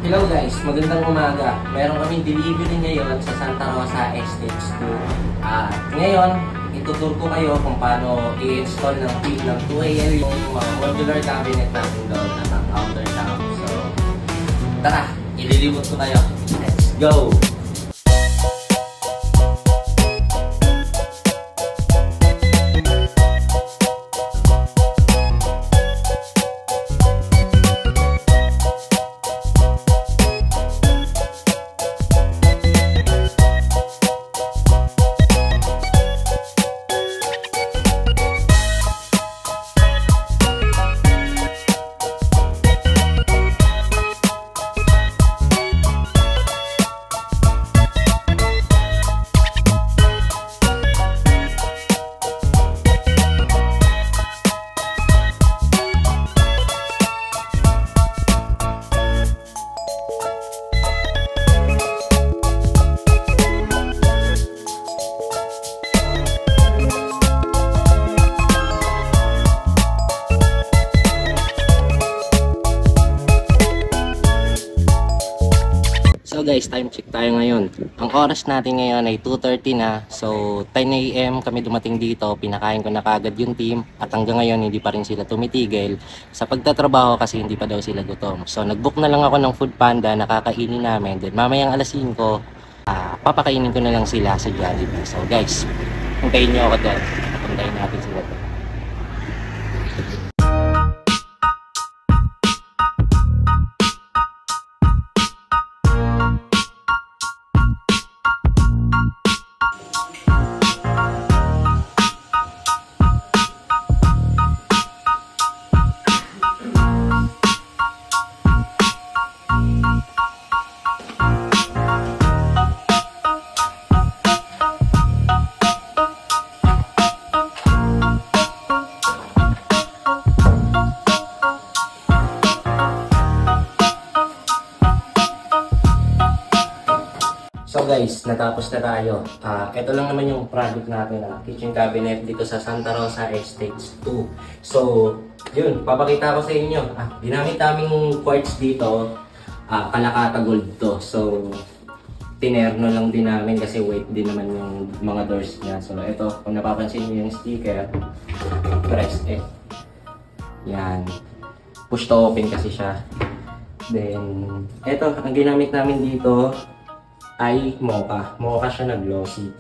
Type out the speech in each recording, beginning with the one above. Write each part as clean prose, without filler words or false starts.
Hello guys, magandang umaga. Meron kaming delivery ngayon sa Santa Rosa Estates 2. Ngayon, itutur ko kayo kung paano i-install ng 2AL yung mga modular cabinet natin doon at ang countertop. So, tara, ililibot ko kayo. Let's go! So guys, time check tayo ngayon. Ang oras natin ngayon ay 2:30 na. So 10 AM kami dumating dito. Pinakain ko na kagad yung team. At hanggang ngayon hindi pa rin sila tumitigil sa pagtatrabaho kasi hindi pa daw sila gutom. So nagbook na lang ako ng Food Panda na kakainin namin. Then mamayang alas 5, papakainin ko na lang sila sa Jollibee. So guys, hintayin nyo ako doon. Puntayin natin sila doon. So guys, natapos na tayo. Ito lang naman yung project natin, kitchen cabinet dito sa Santa Rosa Estates 2. So, yun, papakita ko sa inyo. Ginamit naming quartz dito, Kalakata Gold to. So, tinerno lang din namin kasi weight din naman yung mga doors niya. So, ito, kung napapansin niyo yung sticker, press F. Yan. Push to open kasi siya. Then, ito, ang ginamit namin dito ay mocha. Mocha siya na glossy.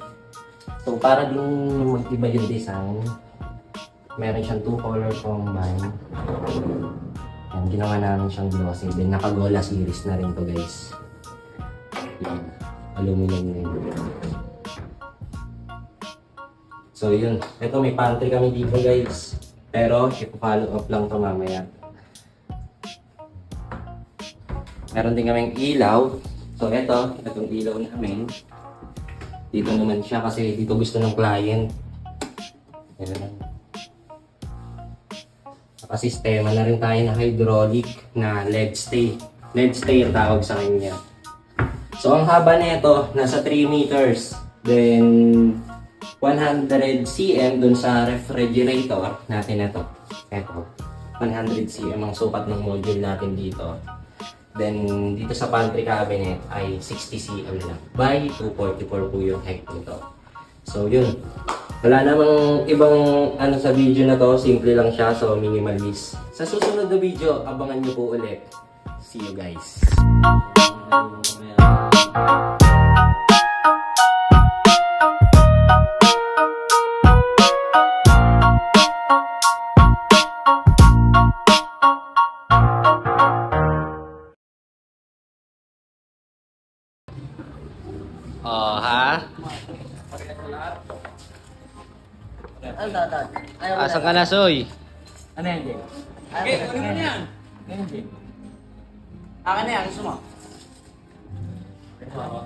So, para din mag-iba yung design, meron siyang 2 color combine. Yan, ginawa namin siyang glossy. Then, naka-Gola series na rin to guys. Yan, aluminum na yun. So, yun. Ito, may pantry kami dito guys. Pero, ipo-follow up lang to mamaya. Meron din kaming ilaw. So itong ilaw namin, dito naman siya kasi dito gusto ng client. Ayan. Nakasistema na rin tayo na hydraulic na LED stay. LED stay ang tawag sa kanya. So ang haba nito nasa 3 meters. Then 100 cm dun sa refrigerator natin ito. Ito. 100 cm ang sukat ng module natin dito. Then, dito sa pantry cabinet ay 60 cm lang. By 244 po yung height nito. So, yun. Wala namang ibang sa video na to. Simple lang siya. So, minimalist. Sa susunod na video, abangan nyo po ulit. See you guys. Oh, ha? Asan ka na, Soy? Ano yan, Jay? Okay, ano na yan? Ano yan, Jay? Akin na yan, gusto mo? Oo.